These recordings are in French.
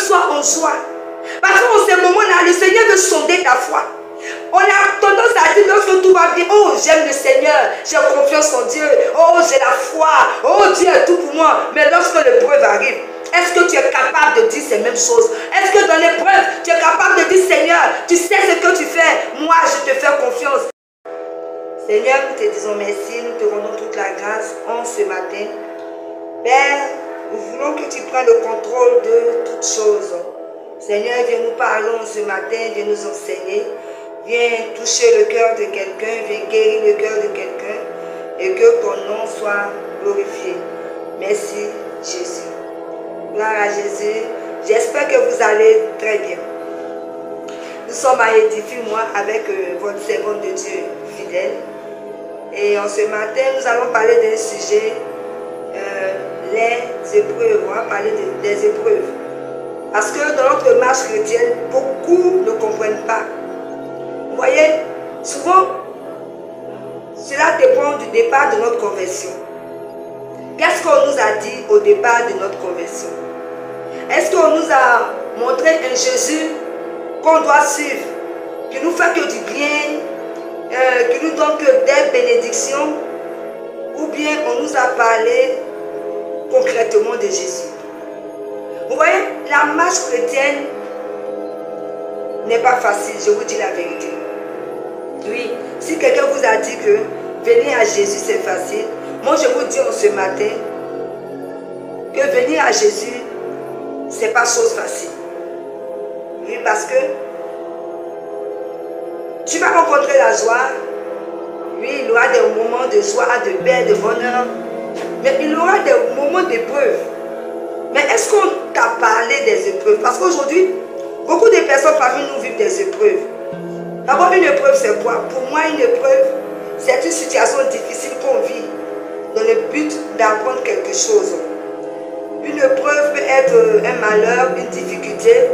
sois en joie. Parce qu'en ce moment-là, le Seigneur veut sonder ta foi. On a tendance à dire lorsque tout va bien, oh j'aime le Seigneur, j'ai confiance en Dieu, oh j'ai la foi, oh Dieu est tout pour moi. Mais lorsque l'épreuve arrive, est-ce que tu es capable de dire ces mêmes choses? Est-ce que dans l'épreuve, tu es capable de dire Seigneur, tu sais ce que tu fais, moi je te fais confiance. Seigneur, nous te disons merci, nous te rendons toute la grâce en ce matin. Père, nous voulons que tu prennes le contrôle de toutes choses. Seigneur, viens nous parler ce matin, viens nous enseigner. Viens toucher le cœur de quelqu'un, viens guérir le cœur de quelqu'un et que ton nom soit glorifié. Merci Jésus. Gloire à Jésus. J'espère que vous allez très bien. Nous sommes à Édifice, moi, avec votre servante de Dieu fidèle. Et en ce matin, nous allons parler d'un sujet, les épreuves. On va parler des épreuves. Parce que dans notre marche chrétienne, beaucoup ne comprennent pas. Vous voyez, souvent, cela dépend du départ de notre conversion. Qu'est-ce qu'on nous a dit au départ de notre conversion? Est-ce qu'on nous a montré un Jésus qu'on doit suivre, qui nous fait que du bien, qui nous donne que des bénédictions, ou bien on nous a parlé concrètement de Jésus? Vous voyez, la marche chrétienne n'est pas facile, je vous dis la vérité. Oui, si quelqu'un vous a dit que venir à Jésus c'est facile, moi je vous dis en ce matin que venir à Jésus c'est pas chose facile. Oui, parce que tu vas rencontrer la joie. Oui, il y aura des moments de joie, de paix, de bonheur, mais il y aura des moments d'épreuve. Mais est-ce qu'on t'a parlé des épreuves? Parce qu'aujourd'hui, beaucoup de personnes parmi nous vivent des épreuves. D'abord, une épreuve, c'est quoi? Pour moi, une épreuve, c'est une situation difficile qu'on vit dans le but d'apprendre quelque chose. Une épreuve peut être un malheur, une difficulté.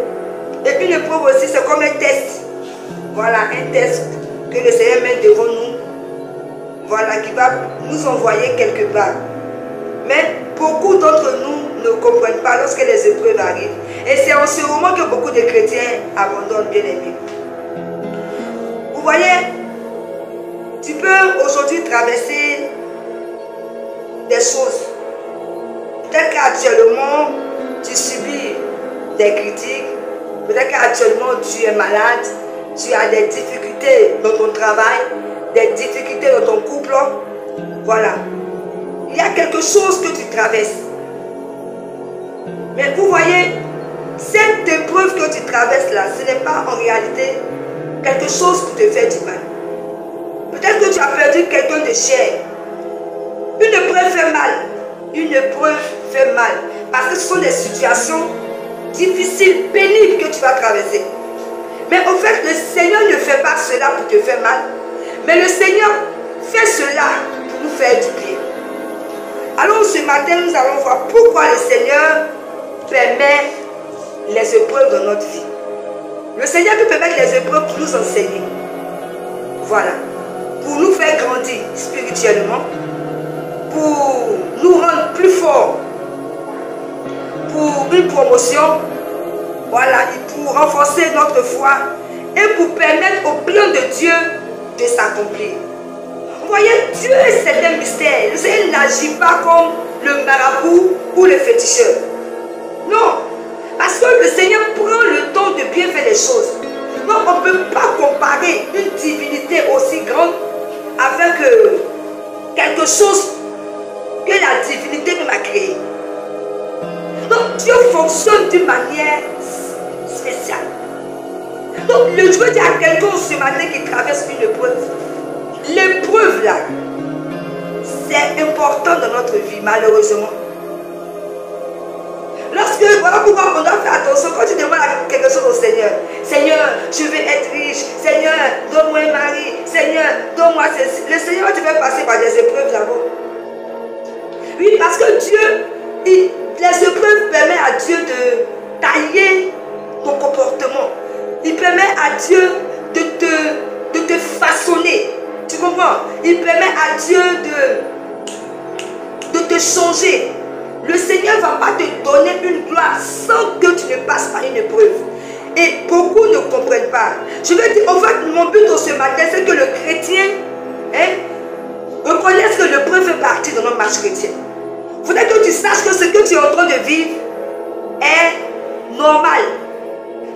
Et une épreuve aussi, c'est comme un test. Voilà, un test que le Seigneur met devant nous. Voilà, qui va nous envoyer quelque part. Mais beaucoup d'entre nous ne comprennent pas lorsque les épreuves arrivent. Et c'est en ce moment que beaucoup de chrétiens abandonnent, bien aimés. Vous voyez, tu peux aujourd'hui traverser des choses. Peut-être qu'actuellement, tu subis des critiques. Peut-être qu'actuellement, tu es malade. Tu as des difficultés dans ton travail, des difficultés dans ton couple. Voilà. Il y a quelque chose que tu traverses. Mais vous voyez, cette épreuve que tu traverses là, ce n'est pas en réalité quelque chose qui te fait du mal. Peut-être que tu as perdu quelqu'un de cher. Une épreuve fait mal. Une épreuve fait mal. Parce que ce sont des situations difficiles, pénibles que tu vas traverser. Mais au fait, le Seigneur ne fait pas cela pour te faire mal. Mais le Seigneur fait cela pour nous faire du bien. Alors ce matin, nous allons voir pourquoi le Seigneur permet les épreuves dans notre vie. Le Seigneur peut permettre les épreuves pour nous enseigner. Voilà. Pour nous faire grandir spirituellement. Pour nous rendre plus forts. Pour une promotion. Voilà. Et pour renforcer notre foi. Et pour permettre au plan de Dieu de s'accomplir. Vous voyez, Dieu, c'est un mystère. Le Seigneur n'agit pas comme le marabout ou le féticheur. Non. Parce que le Seigneur prend le temps de bien faire les choses. Donc on ne peut pas comparer une divinité aussi grande avec quelque chose que la divinité même a créé. Donc Dieu fonctionne d'une manière spéciale. Donc je veux dire à quelqu'un ce matin qui traverse une épreuve. L'épreuve là, c'est important dans notre vie, malheureusement. Voilà pourquoi on doit faire attention quand tu demandes quelque chose au Seigneur. Seigneur, je veux être riche. Seigneur, donne-moi un mari. Seigneur, donne-moi ceci. Le Seigneur, tu vas passer par des épreuves d'abord. Oui, parce que Dieu, les épreuves permettent à Dieu de tailler ton comportement. Il permet à Dieu de te façonner. Tu comprends? Il permet à Dieu de te changer. Le Seigneur ne va pas te donner une gloire sans que tu ne passes par une épreuve. Et beaucoup ne comprennent pas. Je veux dire, en fait, mon but ce matin, c'est que le chrétien reconnaisse que l'épreuve fait partie de notre marche chrétienne. Il faudrait que tu saches que ce que tu es en train de vivre est normal.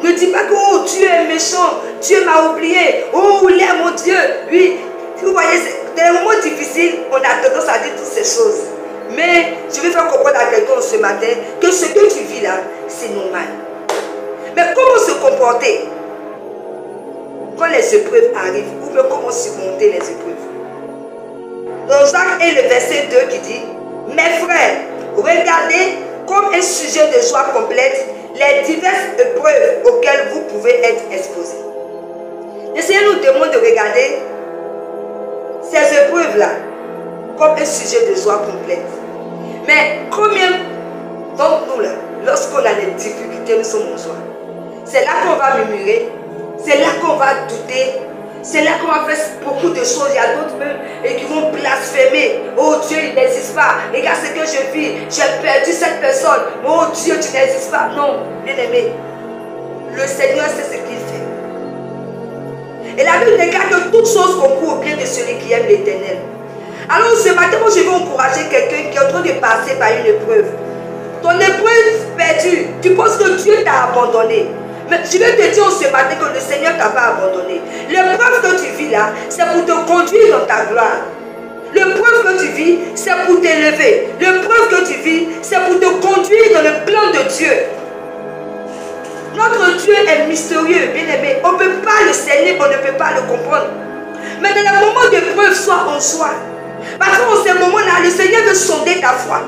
Ne dis pas que oh, Dieu est méchant, Dieu m'a oublié, oh, il est mon Dieu. Oui, vous voyez, dans les moments difficiles, on a tendance à dire toutes ces choses. Mais je vais faire comprendre à quelqu'un ce matin que ce que tu vis là, c'est normal. Mais comment se comporter quand les épreuves arrivent, ou bien comment surmonter les épreuves? Dans Jacques 1, le verset 2 qui dit: mes frères, regardez comme un sujet de joie complète les diverses épreuves auxquelles vous pouvez être exposés. Le Seigneur nous demande de regarder ces épreuves-là comme un sujet de joie complète. Mais combien d'entre nous, là, lorsqu'on a des difficultés, nous sommes en joie? C'est là qu'on va murmurer, c'est là qu'on va douter, c'est là qu'on va faire beaucoup de choses. Il y a d'autres même qui vont blasphémer. Oh Dieu, il n'existe pas. Regarde ce que je vis. J'ai perdu cette personne. Oh Dieu, tu n'existes pas. Non, bien aimé. Le Seigneur sait ce qu'il fait. Et la Bible déclare que toutes choses concourent au bien de celui qui aime l'Éternel. Alors ce matin, moi je vais encourager quelqu'un qui est en train de passer par une épreuve. Ton épreuve perdue, tu penses que Dieu t'a abandonné. Mais je vais te dire ce matin que le Seigneur ne t'a pas abandonné. L'épreuve que tu vis là, c'est pour te conduire dans ta gloire. L'épreuve que tu vis, c'est pour t'élever. L'épreuve que tu vis, c'est pour te conduire dans le plan de Dieu. Notre Dieu est mystérieux, bien aimé. On ne peut pas le cerner, on ne peut pas le comprendre. Mais dans les moments d'épreuve, sois en joie. Parce qu'en ces moments-là, le Seigneur veut sonder ta foi.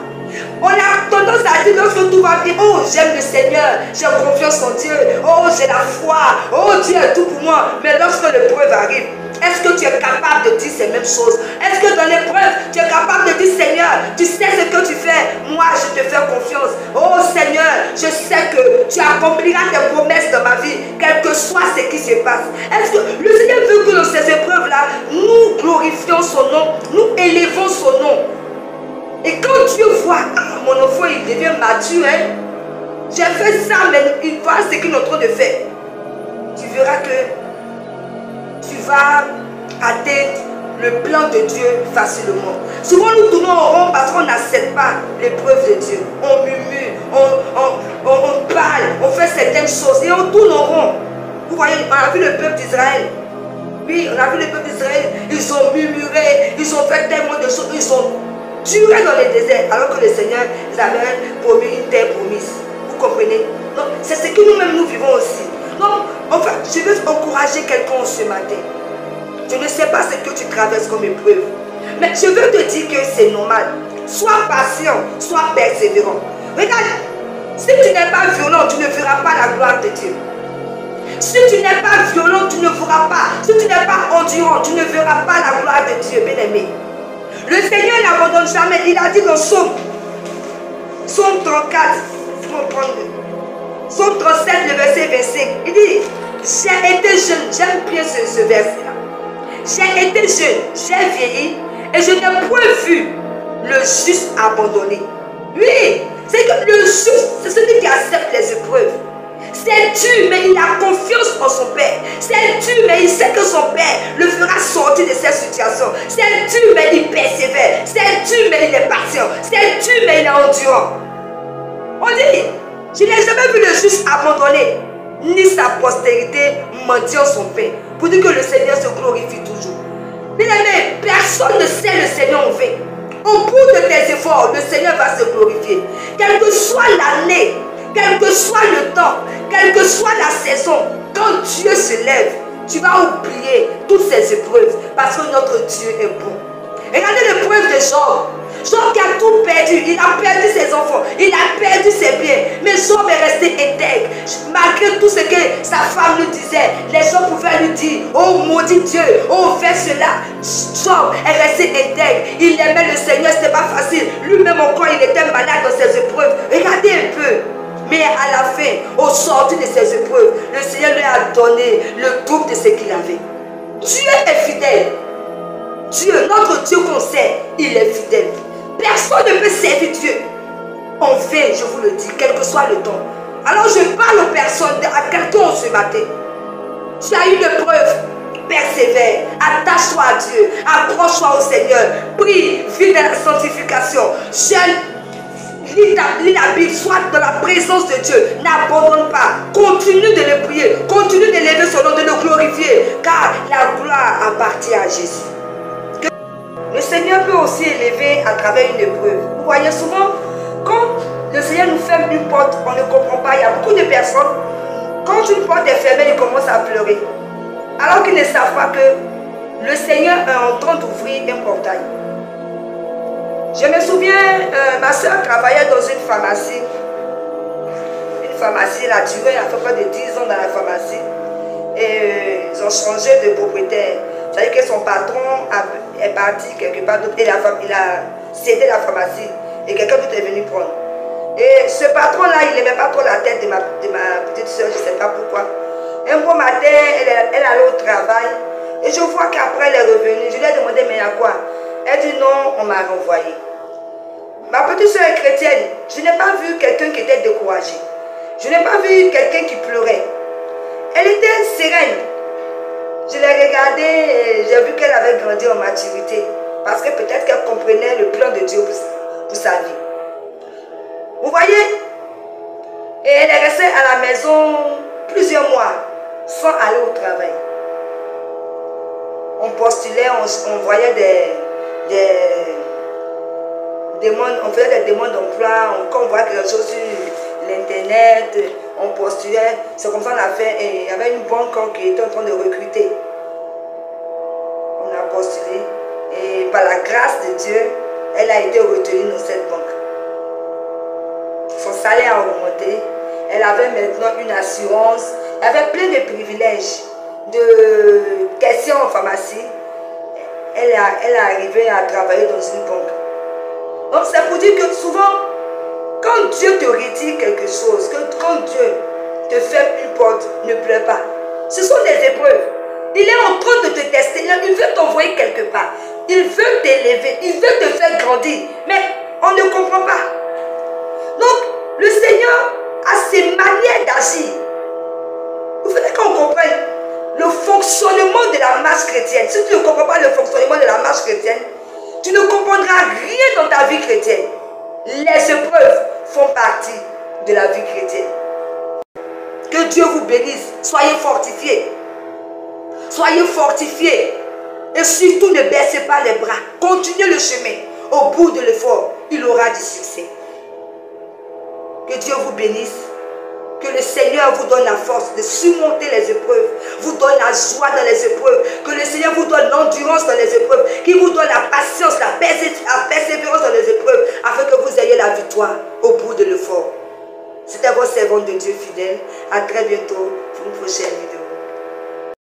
On a tendance à dire lorsque tout va bien: oh, j'aime le Seigneur, j'ai confiance en Dieu, oh, j'ai la foi, oh, Dieu est tout pour moi. Mais lorsque l'épreuve arrive, est-ce que tu es capable de dire ces mêmes choses? Est-ce que dans l'épreuve, tu es capable de dire: Seigneur, tu sais ce que tu fais, moi je te fais confiance. Oh Seigneur, je sais que tu accompliras tes promesses dans ma vie, quel que soit ce qui se passe. Est-ce que le Seigneur veut que dans ces épreuves-là, nous glorifions son nom, nous élevons son nom? Et quand Dieu voit, ah, mon enfant il devient mature, hein? J'ai fait ça, mais il voit ce qu'il est en train de faire. Tu verras que tu vas atteindre le plan de Dieu facilement. Souvent nous tournons en rond parce qu'on n'accepte pas l'épreuve de Dieu. On murmure, on parle, on fait certaines choses et on tourne en rond. Vous voyez, on a vu le peuple d'Israël. Oui, on a vu le peuple d'Israël. Ils ont murmuré, ils ont fait tellement de choses, ils ont duré dans les déserts, alors que le Seigneur nous avait promis une terre promise. Vous comprenez? Donc, c'est ce que nous-mêmes nous vivons aussi. Donc, enfin, je veux encourager quelqu'un ce matin. Je ne sais pas ce que tu traverses comme épreuve, mais je veux te dire que c'est normal. Sois patient, sois persévérant. Regarde, si tu n'es pas violent, tu ne verras pas la gloire de Dieu. Si tu n'es pas violent, tu ne verras pas. Si tu n'es pas endurant, tu ne verras pas la gloire de Dieu, bien-aimé. Le Seigneur n'abandonne jamais. Il a dit dans Psaume 34, Psaume 37, le verset 25, il dit: j'ai été jeune, j'aime bien ce verset-là. J'ai été jeune, j'ai vieilli, et je n'ai point vu le juste abandonné. Oui, c'est que le juste, c'est celui qui accepte les épreuves. C'est dur, mais il a confiance en son Père. C'est dur, mais il sait que son Père le fera sortir de cette situation. C'est dur, mais il persévère. C'est dur, mais il est patient. C'est dur, mais il est endurant. On dit: je n'ai jamais vu le juste abandonné, ni sa postérité mendiant son pain. Pour dire que le Seigneur se glorifie toujours. Bien aimé, personne ne sait le Seigneur en vain. Au bout de tes efforts, le Seigneur va se glorifier. Quelle que soit l'année, quel que soit le temps, quelle que soit la saison, quand Dieu se lève, tu vas oublier toutes ces épreuves parce que notre Dieu est bon. Regardez l'épreuve de Job. Job qui a tout perdu, il a perdu ses enfants, il a perdu ses biens, mais Job est resté intègre. Malgré tout ce que sa femme lui disait, les gens pouvaient lui dire: oh maudit Dieu, oh fais cela. Job est resté intègre, il aimait le Seigneur, ce n'était pas facile. Lui-même encore, il était malade dans ses épreuves. Regardez un peu. Mais à la fin, au sortir de ces épreuves, le Seigneur lui a donné le double de ce qu'il avait. Dieu est fidèle. Dieu, notre Dieu qu'on sait, il est fidèle. Personne ne peut servir Dieu. en vain, je vous le dis, quel que soit le temps. Alors je parle aux personnes, à quelqu'un ce matin. Tu as une épreuve, persévère, attache-toi à Dieu, accroche-toi au Seigneur, prie, vis dans la sanctification, jeûne, lis la Bible, sois dans la présence de Dieu, n'abandonne pas, continue de le prier, continue d'élever son nom, de le glorifier, car la gloire appartient à Jésus. Le Seigneur peut aussi élever à travers une épreuve. Vous voyez souvent, quand le Seigneur nous ferme une porte, on ne comprend pas. Il y a beaucoup de personnes, quand une porte est fermée, ils commencent à pleurer. Alors qu'ils ne savent pas que le Seigneur est en train d'ouvrir un portail. Je me souviens, ma soeur travaillait dans une pharmacie. Une pharmacie, elle a duré, elle a fait près de 10 ans dans la pharmacie. Et ils ont changé de propriétaire. C'est-à-dire que son patron est parti quelque part d'autre. Il a cédé la pharmacie. Et quelqu'un d'autre est venu prendre. Et ce patron-là, il n'aimait pas trop la tête de ma petite soeur, je ne sais pas pourquoi. Un beau matin, elle allait au travail. Et je vois qu'après, elle est revenue. Je lui ai demandé, mais il y a quoi? Elle dit, non, on m'a renvoyé. Ma petite soeur est chrétienne. Je n'ai pas vu quelqu'un qui était découragé. Je n'ai pas vu quelqu'un qui pleurait. Elle était sereine. Je l'ai regardée et j'ai vu qu'elle avait grandi en maturité. Parce que peut-être qu'elle comprenait le plan de Dieu pour sa vie. Vous voyez? Et elle est restée à la maison plusieurs mois sans aller au travail. On postulait, on voyait des demandes, on faisait des demandes d'emploi, quand on voyait quelque chose sur l'internet, on postulait. C'est comme ça qu'on a fait. Et il y avait une banque qui était en train de recruter. On a postulé. Et par la grâce de Dieu, elle a été retenue dans cette banque. Son salaire a augmenté. Elle avait maintenant une assurance. Elle avait plein de privilèges, de questions en pharmacie. Elle est arrivée à travailler dans une banque. Donc c'est pour dire que souvent, quand Dieu te retire quelque chose, quand Dieu te ferme une porte, ne pleure pas. Ce sont des épreuves. Il est en train de te tester. Il veut t'envoyer quelque part. Il veut t'élever. Il veut te faire grandir. Mais on ne comprend pas. Donc, le Seigneur a ses manières d'agir. Il faudrait qu'on comprenne le fonctionnement de la marche chrétienne. Si tu ne comprends pas le fonctionnement de la marche chrétienne, tu ne comprendras rien dans ta vie chrétienne. Les épreuves font partie de la vie chrétienne. Que Dieu vous bénisse. Soyez fortifiés. Soyez fortifiés. Et surtout ne baissez pas les bras. Continuez le chemin. Au bout de l'effort, il aura du succès. Que Dieu vous bénisse. Que le Seigneur vous donne la force de surmonter les épreuves. Vous donne la joie dans les épreuves. Que le Seigneur vous donne l'endurance dans les épreuves. Qu'il vous donne la patience, la persévérance dans les épreuves. Afin que vous ayez la victoire au bout de l'effort. C'était votre servante de Dieu fidèle. À très bientôt pour une prochaine vidéo.